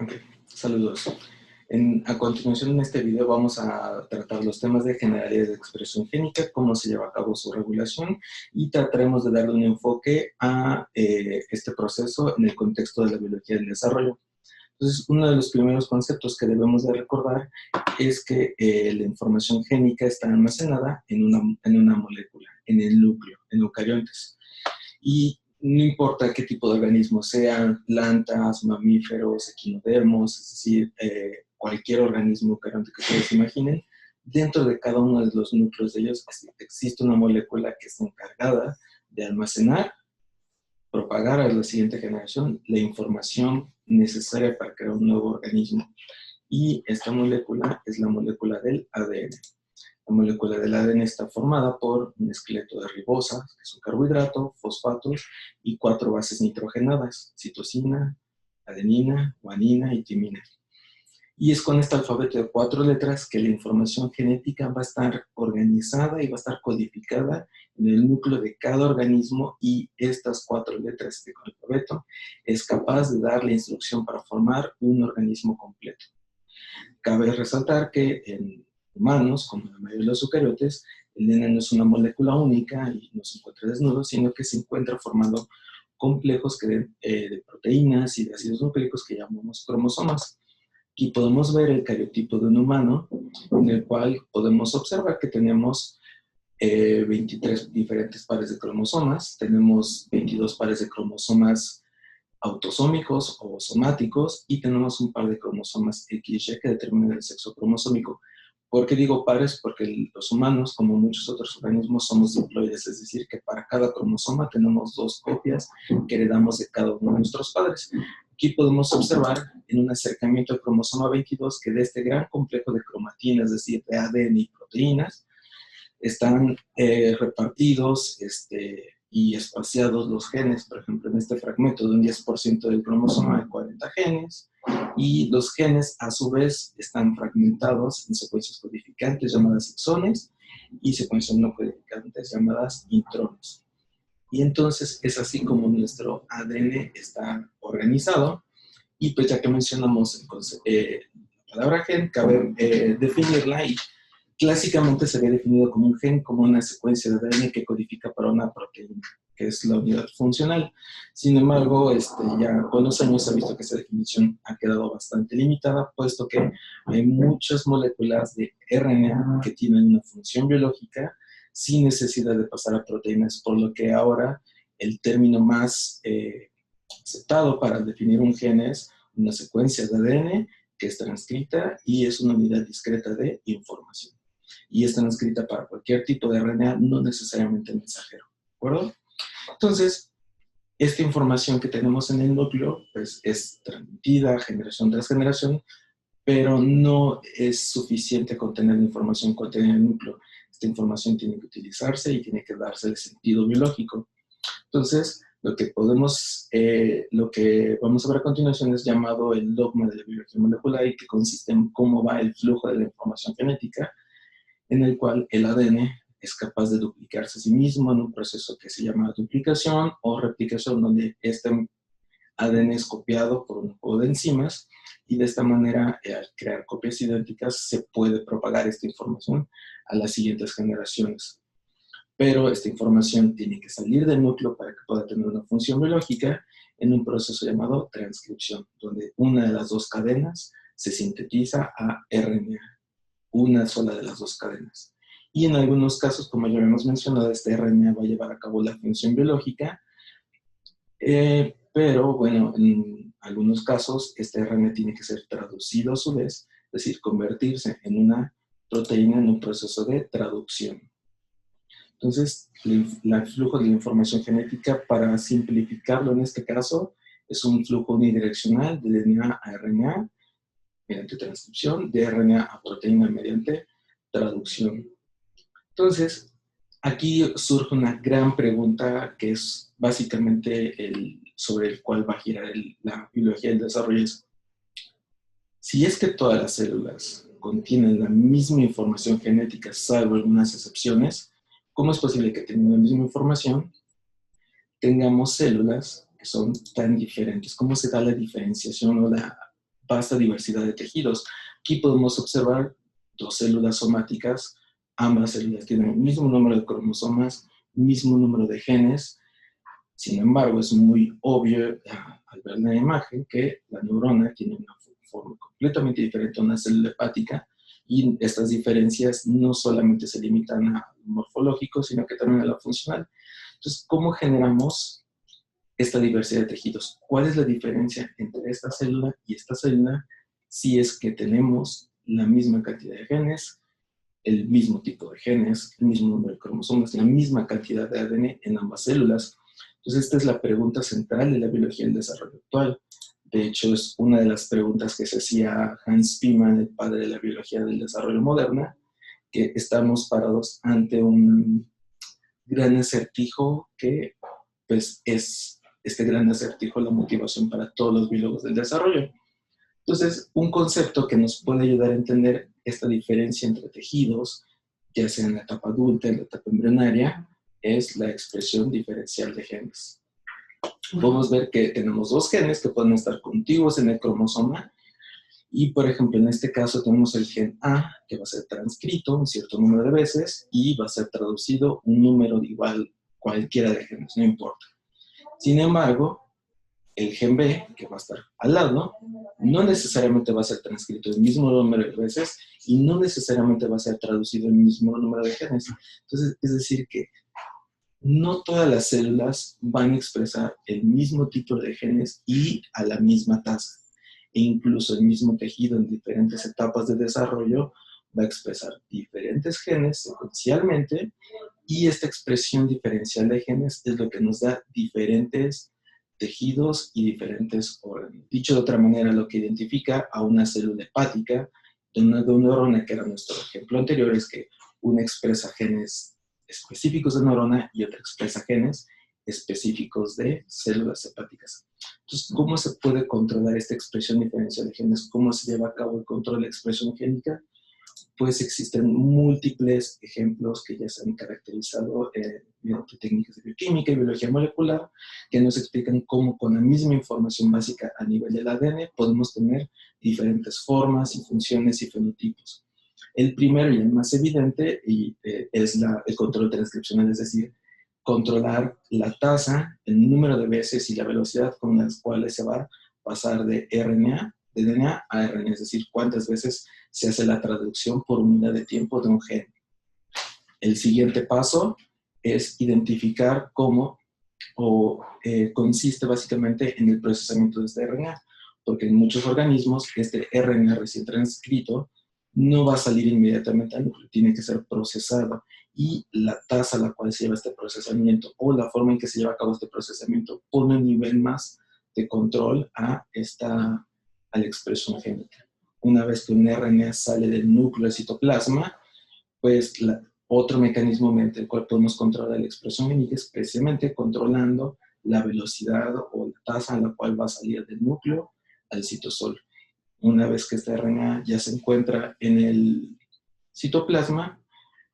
Ok, saludos. A continuación en este video vamos a tratar los temas de generalidades de expresión génica, cómo se lleva a cabo su regulación y trataremos de darle un enfoque a este proceso en el contexto de la biología del desarrollo. Entonces, uno de los primeros conceptos que debemos de recordar es que la información génica está almacenada en una molécula, en el núcleo, en eucariontes. Y no importa qué tipo de organismos sean, plantas, mamíferos, equinodermos, es decir, cualquier organismo eucarionte que ustedes imaginen, dentro de cada uno de los núcleos de ellos existe una molécula que está encargada de almacenar, propagar a la siguiente generación la información necesaria para crear un nuevo organismo. Y esta molécula es la molécula del ADN. La molécula del ADN está formada por un esqueleto de ribosa, que es un carbohidrato, fosfatos y 4 bases nitrogenadas: citosina, adenina, guanina y timina. Y es con este alfabeto de 4 letras que la información genética va a estar organizada y va a estar codificada en el núcleo de cada organismo, y estas 4 letras de alfabeto es capaz de dar la instrucción para formar un organismo completo. Cabe resaltar que en humanos, como la mayoría de los eucariotes, el DNA no es una molécula única y no se encuentra desnudo, sino que se encuentra formando complejos de proteínas y de ácidos nucleicos que llamamos cromosomas. Aquí podemos ver el cariotipo de un humano, en el cual podemos observar que tenemos 23 diferentes pares de cromosomas, tenemos 22 pares de cromosomas autosómicos o somáticos, y tenemos un par de cromosomas XY que determinan el sexo cromosómico. ¿Por qué digo pares? Porque los humanos, como muchos otros organismos, somos diploides, es decir, que para cada cromosoma tenemos 2 copias que heredamos de cada uno de nuestros padres. Aquí podemos observar en un acercamiento al cromosoma 22 que de este gran complejo de cromatinas, es decir, de ADN y proteínas, están repartidos y espaciados los genes. Por ejemplo, en este fragmento de un 10% del cromosoma hay 40 genes, y los genes a su vez están fragmentados en secuencias codificantes llamadas exones y secuencias no codificantes llamadas intrones. Y entonces es así como nuestro ADN está organizado. Y pues ya que mencionamos la palabra gen, cabe definirla, y clásicamente se ve definido como un gen, como una secuencia de ADN que codifica para una proteína, que es la unidad funcional. Sin embargo, ya con los años se ha visto que esa definición ha quedado bastante limitada, puesto que hay muchas moléculas de RNA que tienen una función biológica sin necesidad de pasar a proteínas, por lo que ahora el término más aceptado para definir un gen es una secuencia de ADN que es transcrita y es una unidad discreta de información. Y es transcrita para cualquier tipo de RNA, no necesariamente mensajero, ¿de acuerdo? Entonces, esta información que tenemos en el núcleo pues, es transmitida generación tras generación, pero no es suficiente con tener la información contenida en el núcleo. Esta información tiene que utilizarse y tiene que darse el sentido biológico. Entonces, lo que vamos a ver a continuación es llamado el dogma de la biología molecular, y que consiste en cómo va el flujo de la información genética, en el cual el ADN es capaz de duplicarse a sí mismo en un proceso que se llama duplicación o replicación, donde este ADN es copiado por un juego de enzimas, y de esta manera, al crear copias idénticas, se puede propagar esta información a las siguientes generaciones. Pero esta información tiene que salir del núcleo para que pueda tener una función biológica en un proceso llamado transcripción, donde una de las 2 cadenas se sintetiza a RNA, una sola de las 2 cadenas. Y en algunos casos, como ya hemos mencionado, este RNA va a llevar a cabo la función biológica, pero bueno, en algunos casos este RNA tiene que ser traducido a su vez, es decir, convertirse en una proteína en un proceso de traducción. Entonces, el flujo de la información genética, para simplificarlo en este caso, es un flujo unidireccional de DNA a RNA mediante transcripción, de RNA a proteína mediante traducción. Entonces, aquí surge una gran pregunta que es básicamente sobre el cual va a girar la biología del desarrollo. Si es que todas las células contienen la misma información genética, salvo algunas excepciones, ¿cómo es posible que teniendo la misma información tengamos células que son tan diferentes? ¿Cómo se da la diferenciación o la vasta diversidad de tejidos. Aquí podemos observar dos células somáticas, ambas células tienen el mismo número de cromosomas, mismo número de genes. Sin embargo, es muy obvio al ver la imagen que la neurona tiene una forma completamente diferente a una célula hepática, y estas diferencias no solamente se limitan a lo morfológico, sino que también a lo funcional. Entonces, ¿cómo generamos esta diversidad de tejidos? ¿Cuál es la diferencia entre esta célula y esta célula si es que tenemos la misma cantidad de genes, el mismo tipo de genes, el mismo número de cromosomas, la misma cantidad de ADN en ambas células? Entonces, esta es la pregunta central de la biología del desarrollo actual. De hecho, es una de las preguntas que se hacía Hans Spemann, el padre de la biología del desarrollo moderna, que estamos parados ante un gran acertijo que, pues, es este gran acertijo la motivación para todos los biólogos del desarrollo. Entonces, un concepto que nos puede ayudar a entender esta diferencia entre tejidos, ya sea en la etapa adulta, en la etapa embrionaria, es la expresión diferencial de genes. Podemos ver que tenemos dos genes que pueden estar contiguos en el cromosoma, y por ejemplo en este caso tenemos el gen A, que va a ser transcrito un cierto número de veces y va a ser traducido un número de igual cualquiera de genes, no importa. Sin embargo, el gen B, que va a estar al lado, no necesariamente va a ser transcrito el mismo número de veces y no necesariamente va a ser traducido el mismo número de genes. Entonces, es decir que no todas las células van a expresar el mismo tipo de genes y a la misma tasa. E incluso el mismo tejido en diferentes etapas de desarrollo va a expresar diferentes genes secuencialmente, y esta expresión diferencial de genes es lo que nos da diferentes tejidos y diferentes órganos. Dicho de otra manera, lo que identifica a una célula hepática de una neurona, que era nuestro ejemplo anterior, es que una expresa genes específicos de neurona y otra expresa genes específicos de células hepáticas. Entonces, ¿cómo se puede controlar esta expresión diferencial de genes? ¿Cómo se lleva a cabo el control de la expresión génica? Pues existen múltiples ejemplos que ya se han caracterizado mediante técnicas de bioquímica y biología molecular, que nos explican cómo con la misma información básica a nivel del ADN podemos tener diferentes formas y funciones y fenotipos. El primero y el más evidente es el control transcripcional, es decir, controlar la tasa, el número de veces y la velocidad con las cuales se va a pasar de RNA, de DNA a RNA, es decir, cuántas veces se hace la traducción por unidad de tiempo de un gen. El siguiente paso es identificar cómo consiste básicamente en el procesamiento de este RNA, porque en muchos organismos este RNA recién transcrito no va a salir inmediatamente al núcleo, tiene que ser procesado, y la tasa a la cual se lleva este procesamiento o la forma en que se lleva a cabo este procesamiento pone un nivel más de control a la expresión génica. Una vez que un RNA sale del núcleo del citoplasma, pues otro mecanismo mediante el cual podemos controlar la expresión génica es precisamente controlando la velocidad o la tasa a la cual va a salir del núcleo al citosol. Una vez que este RNA ya se encuentra en el citoplasma,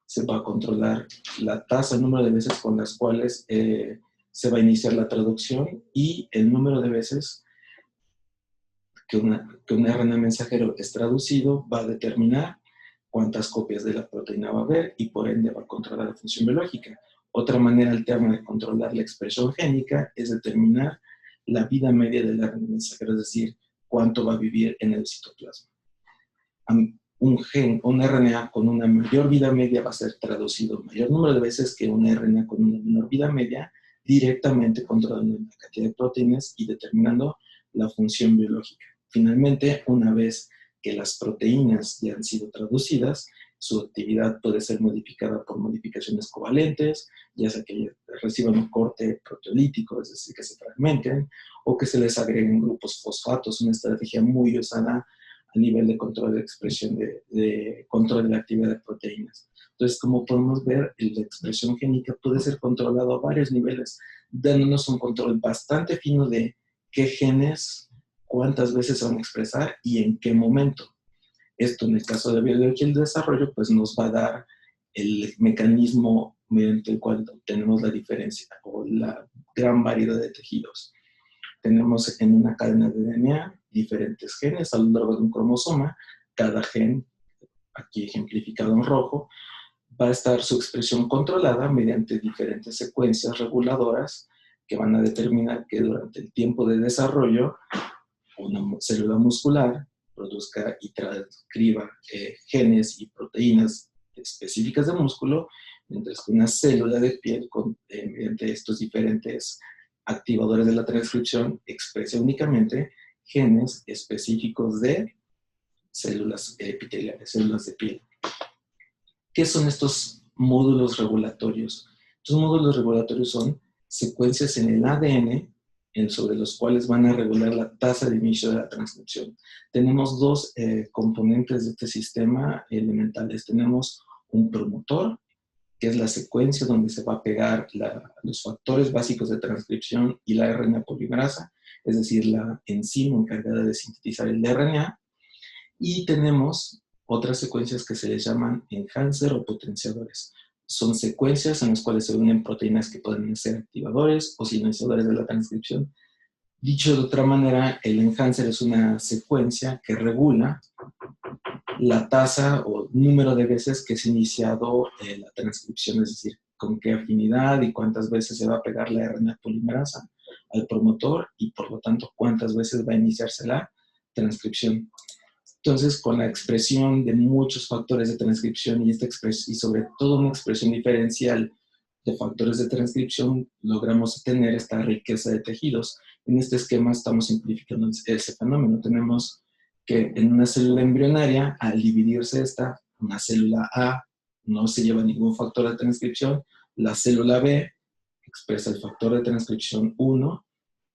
se va a controlar la tasa, el número de veces con las cuales se va a iniciar la traducción, y el número de veces que un RNA mensajero es traducido va a determinar cuántas copias de la proteína va a haber y por ende va a controlar la función biológica. Otra manera alterna de controlar la expresión génica es determinar la vida media del RNA mensajero, es decir, cuánto va a vivir en el citoplasma. Un RNA con una mayor vida media va a ser traducido mayor número de veces que un RNA con una menor vida media, directamente controlando la cantidad de proteínas y determinando la función biológica. Finalmente, una vez que las proteínas ya han sido traducidas, su actividad puede ser modificada por modificaciones covalentes, ya sea que reciban un corte proteolítico, es decir, que se fragmenten, o que se les agreguen grupos fosfatos, una estrategia muy usada a nivel de control de expresión de control de la actividad de proteínas. Entonces, como podemos ver, la expresión génica puede ser controlada a varios niveles, dándonos un control bastante fino de qué genes, cuántas veces se van a expresar y en qué momento. Esto, en el caso de biología del desarrollo, pues nos va a dar el mecanismo mediante el cual obtenemos la diferencia o la gran variedad de tejidos. Tenemos en una cadena de DNA diferentes genes a lo largo de un cromosoma. Cada gen, aquí ejemplificado en rojo, va a estar su expresión controlada mediante diferentes secuencias reguladoras que van a determinar que durante el tiempo de desarrollo una célula muscular produzca y transcriba genes y proteínas específicas de músculo, mientras que una célula de piel, mediante estos diferentes activadores de la transcripción, expresa únicamente genes específicos de células epiteliales, células de piel. ¿Qué son estos módulos regulatorios? Estos módulos regulatorios son secuencias en el ADN sobre los cuales van a regular la tasa de inicio de la transcripción. Tenemos dos componentes de este sistema elementales. Tenemos un promotor, que es la secuencia donde se va a pegar los factores básicos de transcripción y la RNA polimerasa, es decir, la enzima encargada de sintetizar el RNA. Y tenemos otras secuencias que se les llaman enhancer o potenciadores. Son secuencias en las cuales se unen proteínas que pueden ser activadores o silenciadores de la transcripción. Dicho de otra manera, el enhancer es una secuencia que regula la tasa o número de veces que se ha iniciado la transcripción, es decir, con qué afinidad y cuántas veces se va a pegar la RNA polimerasa al promotor y por lo tanto cuántas veces va a iniciarse la transcripción. Entonces, con la expresión de muchos factores de transcripción y sobre todo una expresión diferencial de factores de transcripción, logramos tener esta riqueza de tejidos. En este esquema estamos simplificando ese fenómeno. Tenemos que en una célula embrionaria, al dividirse una célula A no se lleva ningún factor de transcripción, la célula B expresa el factor de transcripción 1,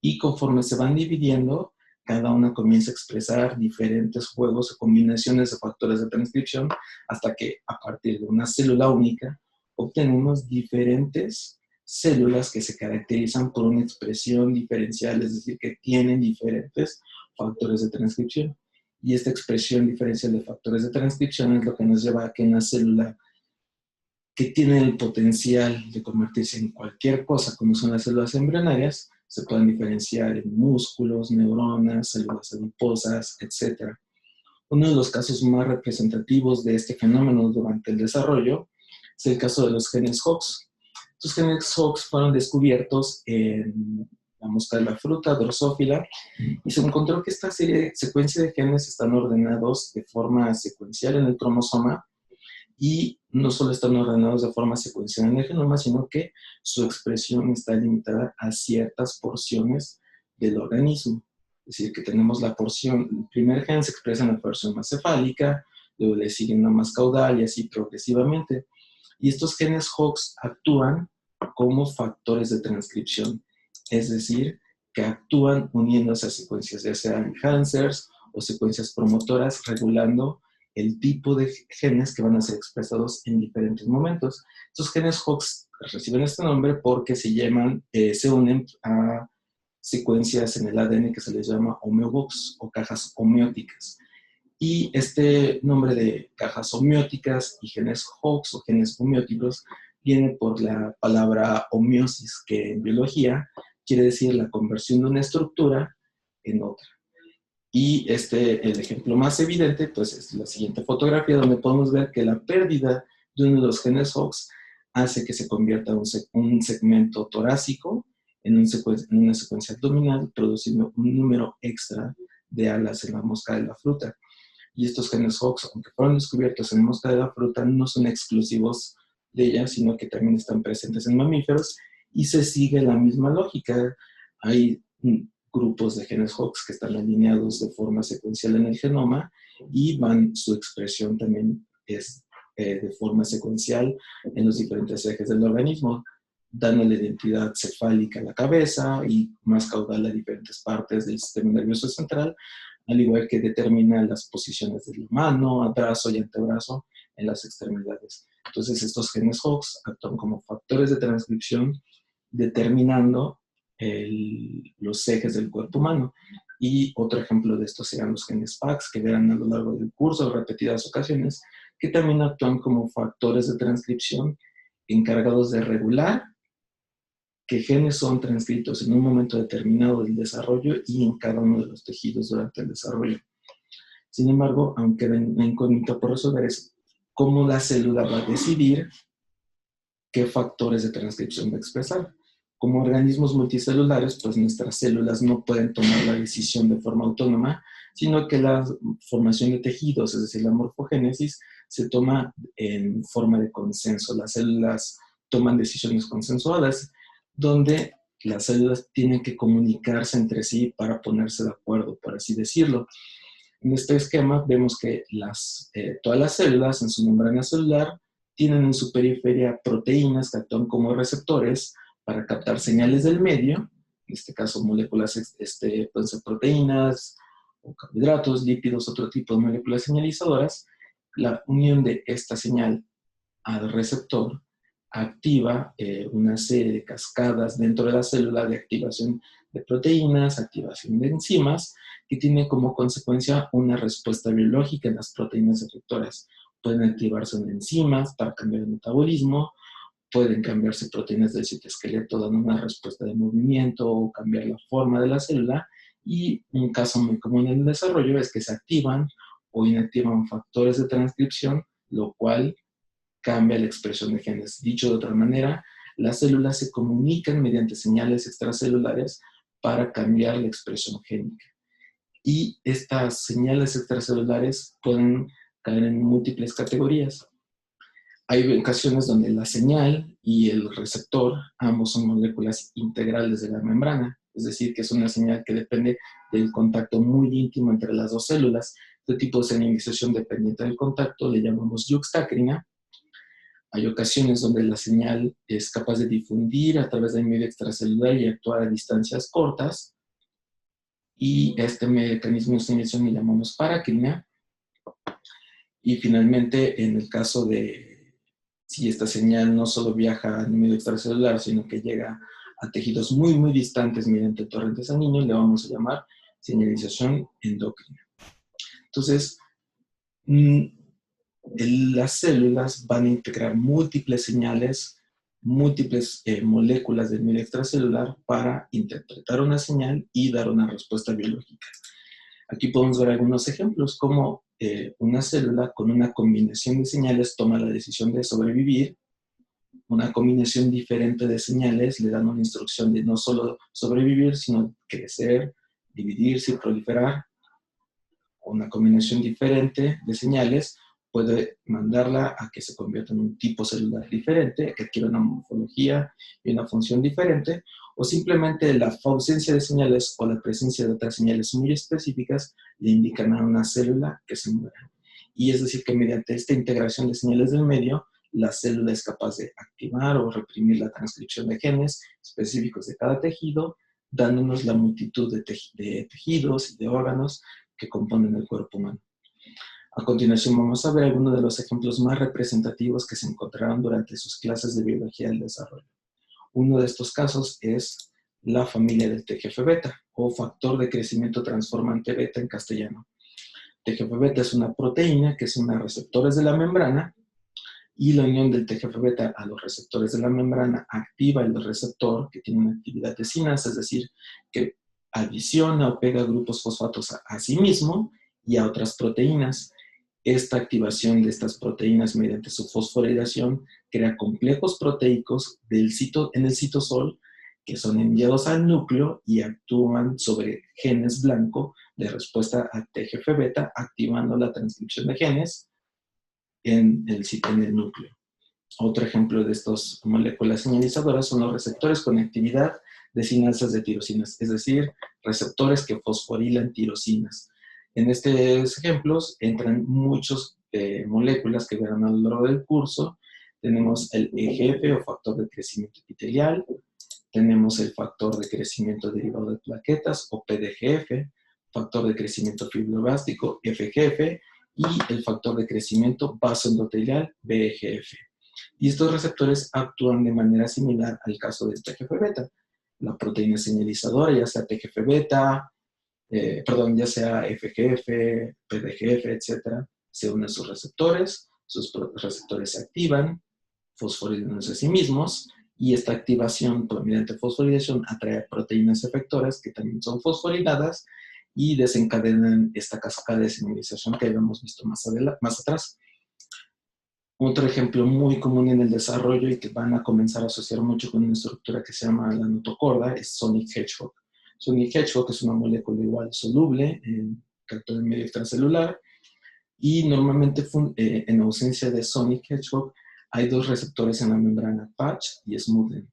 y conforme se van dividiendo, cada una comienza a expresar diferentes juegos o combinaciones de factores de transcripción hasta que a partir de una célula única obtenemos diferentes células que se caracterizan por una expresión diferencial, es decir, que tienen diferentes factores de transcripción. Y esta expresión diferencial de factores de transcripción es lo que nos lleva a que una célula que tiene el potencial de convertirse en cualquier cosa, como son las células embrionarias, se pueden diferenciar en músculos, neuronas, células adiposas, etc. Uno de los casos más representativos de este fenómeno durante el desarrollo es el caso de los genes Hox. Estos genes Hox fueron descubiertos en la mosca de la fruta, Drosophila, y se encontró que esta secuencia de genes están ordenados de forma secuencial en el cromosoma, y no solo están ordenados de forma secuencial en el genoma, sino que su expresión está limitada a ciertas porciones del organismo. Es decir, que tenemos la porción, el primer gen se expresa en la porción más cefálica, luego le sigue una más caudal y así progresivamente. Y estos genes Hox actúan como factores de transcripción, es decir, que actúan uniendo esas secuencias, ya sean enhancers o secuencias promotoras, regulando el tipo de genes que van a ser expresados en diferentes momentos. Estos genes Hox reciben este nombre porque se unen a secuencias en el ADN que se les llama homeobox o cajas homeóticas. Y este nombre de cajas homeóticas y genes Hox o genes homeóticos viene por la palabra homeosis, que en biología quiere decir la conversión de una estructura en otra. Y el ejemplo más evidente, pues, es la siguiente fotografía, donde podemos ver que la pérdida de uno de los genes Hox hace que se convierta un segmento torácico en una secuencia abdominal, produciendo un número extra de alas en la mosca de la fruta. Y estos genes Hox, aunque fueron descubiertos en mosca de la fruta, no son exclusivos de ella, sino que también están presentes en mamíferos, y se sigue la misma lógica. Hay grupos de genes Hox que están alineados de forma secuencial en el genoma y su expresión también es de forma secuencial en los diferentes ejes del organismo, dando la identidad cefálica a la cabeza y más caudal a diferentes partes del sistema nervioso central, al igual que determina las posiciones de la mano, brazo y antebrazo en las extremidades. Entonces estos genes Hox actúan como factores de transcripción, determinando los ejes del cuerpo humano. Y otro ejemplo de esto serían los genes PAX, que verán a lo largo del curso en repetidas ocasiones, que también actúan como factores de transcripción encargados de regular que genes son transcritos en un momento determinado del desarrollo y en cada uno de los tejidos durante el desarrollo. Sin embargo, aunque la incógnita por resolver es cómo la célula va a decidir qué factores de transcripción va a expresar. Como organismos multicelulares, pues nuestras células no pueden tomar la decisión de forma autónoma, sino que la formación de tejidos, es decir, la morfogénesis, se toma en forma de consenso. Las células toman decisiones consensuadas, donde las células tienen que comunicarse entre sí para ponerse de acuerdo, por así decirlo. En este esquema vemos que todas las células en su membrana celular tienen en su periferia proteínas que actúan como receptores para captar señales del medio, en este caso moléculas, pueden ser proteínas o carbohidratos, lípidos, otro tipo de moléculas señalizadoras. La unión de esta señal al receptor activa una serie de cascadas dentro de la célula de activación de proteínas, activación de enzimas, que tiene como consecuencia una respuesta biológica en las proteínas efectoras. Pueden activarse enzimas para cambiar el metabolismo, pueden cambiarse proteínas del citoesqueleto dando una respuesta de movimiento o cambiar la forma de la célula, y un caso muy común en el desarrollo es que se activan o inactivan factores de transcripción, lo cual cambia la expresión de genes. Dicho de otra manera, las células se comunican mediante señales extracelulares para cambiar la expresión génica. Y estas señales extracelulares pueden caer en múltiples categorías. Hay ocasiones donde la señal y el receptor, ambos son moléculas integrales de la membrana, es decir, que es una señal que depende del contacto muy íntimo entre las dos células. Este tipo de señalización dependiente del contacto le llamamos yuxtácrina. Hay ocasiones donde la señal es capaz de difundir a través del medio extracelular y actuar a distancias cortas, y este mecanismo de señalización le llamamos paracrina. Y finalmente, en el caso de si esta señal no solo viaja al medio extracelular, sino que llega a tejidos muy, muy distantes mediante el torrente sanguíneo, le vamos a llamar señalización endocrina. Entonces, las células van a integrar múltiples señales, múltiples moléculas del medio extracelular para interpretar una señal y dar una respuesta biológica. Aquí podemos ver algunos ejemplos, como una célula con una combinación de señales toma la decisión de sobrevivir. Una combinación diferente de señales le dan una instrucción de no solo sobrevivir, sino crecer, dividirse y proliferar. Una combinación diferente de señales puede mandarla a que se convierta en un tipo celular diferente, que adquiera una morfología y una función diferente, o simplemente la ausencia de señales o la presencia de otras señales muy específicas le indican a una célula que se muera. Y es decir, que mediante esta integración de señales del medio, la célula es capaz de activar o reprimir la transcripción de genes específicos de cada tejido, dándonos la multitud de tejidos y de órganos que componen el cuerpo humano. A continuación vamos a ver algunos de los ejemplos más representativos que se encontraron durante sus clases de biología del desarrollo. Uno de estos casos es la familia del TGF-beta, o factor de crecimiento transformante beta en castellano. TGF-beta es una proteína que se une a receptores de la membrana, y la unión del TGF-beta a los receptores de la membrana activa el receptor, que tiene una actividad de sinasa, es decir, que adiciona o pega grupos fosfatos a sí mismo y a otras proteínas. Esta activación de estas proteínas mediante su fosforilación crea complejos proteicos en el citosol, que son enviados al núcleo y actúan sobre genes blanco de respuesta a TGF-beta, activando la transcripción de genes en el núcleo. Otro ejemplo de estas moléculas señalizadoras son los receptores con actividad de sinasas de tirosinas, es decir, receptores que fosforilan tirosinas. En estos ejemplos entran muchas moléculas que verán a lo largo del curso. Tenemos el EGF o factor de crecimiento epitelial, tenemos el factor de crecimiento derivado de plaquetas o PDGF, factor de crecimiento fibroblástico FGF y el factor de crecimiento vasoendotelial VEGF. Y estos receptores actúan de manera similar al caso del TGF-beta. La proteína señalizadora, ya sea TGF-beta, ya sea FGF, PDGF, etc., se unen a sus receptores se activan, fosforilan a sí mismos y esta activación mediante fosforilación atrae proteínas efectoras que también son fosforiladas y desencadenan esta cascada de señalización que habíamos visto más atrás. Otro ejemplo muy común en el desarrollo y que van a comenzar a asociar mucho con una estructura que se llama la notocorda es Sonic Hedgehog. Sonic Hedgehog es una molécula igual soluble en cartón medio extracelular y normalmente en ausencia de Sonic Hedgehog hay dos receptores en la membrana, patch y smoothen.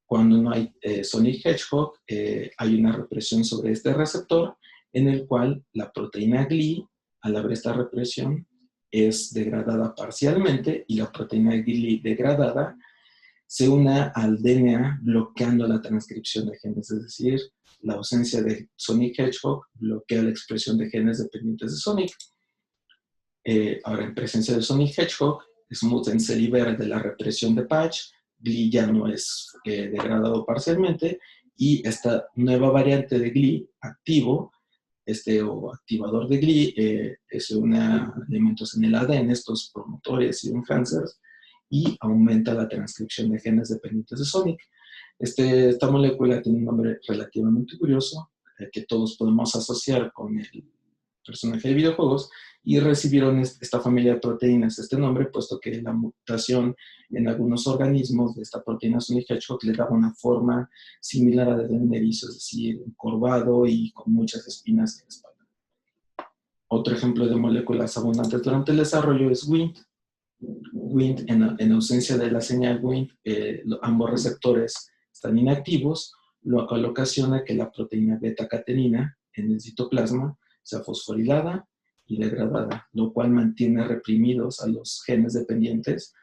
Cuando no hay Sonic Hedgehog, hay una represión sobre este receptor en el cual la proteína GLI, al haber esta represión, es degradada parcialmente y la proteína GLI degradada se une al DNA bloqueando la transcripción de genes, es decir, la ausencia de Sonic Hedgehog bloquea la expresión de genes dependientes de Sonic. Ahora, en presencia de Sonic Hedgehog, smoothen se libera de la represión de patch, GLI ya no es degradado parcialmente, y esta nueva variante de GLI activo, o activador de GLI, se une a elementos en el ADN, estos promotores y enhancers, y aumenta la transcripción de genes dependientes de Sonic. Esta molécula tiene un nombre relativamente curioso, que todos podemos asociar con el personaje de videojuegos, y recibieron esta familia de proteínas este nombre, puesto que la mutación en algunos organismos de esta proteína Sonic Hedgehog le daba una forma similar a la de un erizo, es decir, encorvado y con muchas espinas en la espalda. Otro ejemplo de moléculas abundantes durante el desarrollo es Wnt. Wnt, en ausencia de la señal Wnt, ambos receptores están inactivos, lo cual ocasiona que la proteína beta-catenina en el citoplasma sea fosforilada y degradada, lo cual mantiene reprimidos a los genes dependientes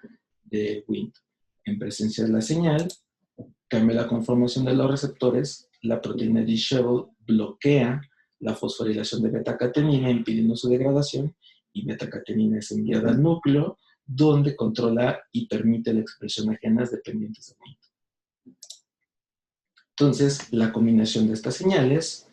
de Wnt. En presencia de la señal, cambia la conformación de los receptores, la proteína disheveled bloquea la fosforilación de beta-catenina, impidiendo su degradación, y beta-catenina es enviada al núcleo, donde controla y permite la expresión de genes dependientes de Wnt. Entonces, la combinación de estas señales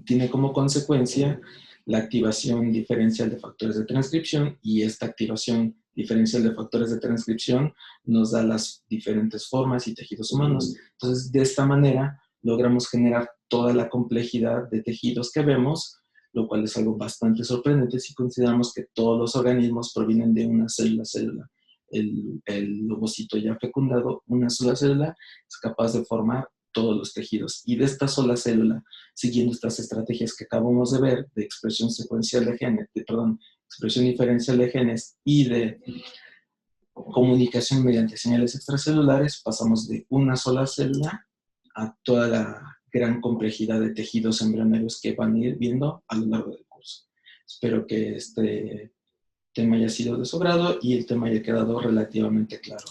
tiene como consecuencia la activación diferencial de factores de transcripción, y esta activación diferencial de factores de transcripción nos da las diferentes formas y tejidos humanos. Entonces, de esta manera, logramos generar toda la complejidad de tejidos que vemos, lo cual es algo bastante sorprendente si consideramos que todos los organismos provienen de una célula. El ovocito ya fecundado, una sola célula, es capaz de formar todos los tejidos. Y de esta sola célula, siguiendo estas estrategias que acabamos de ver, de expresión secuencial de genes, expresión diferencial de genes y de comunicación mediante señales extracelulares, pasamos de una sola célula a toda la gran complejidad de tejidos embrionarios que van a ir viendo a lo largo del curso. Espero que este tema haya sido de su agrado y el tema haya quedado relativamente claro.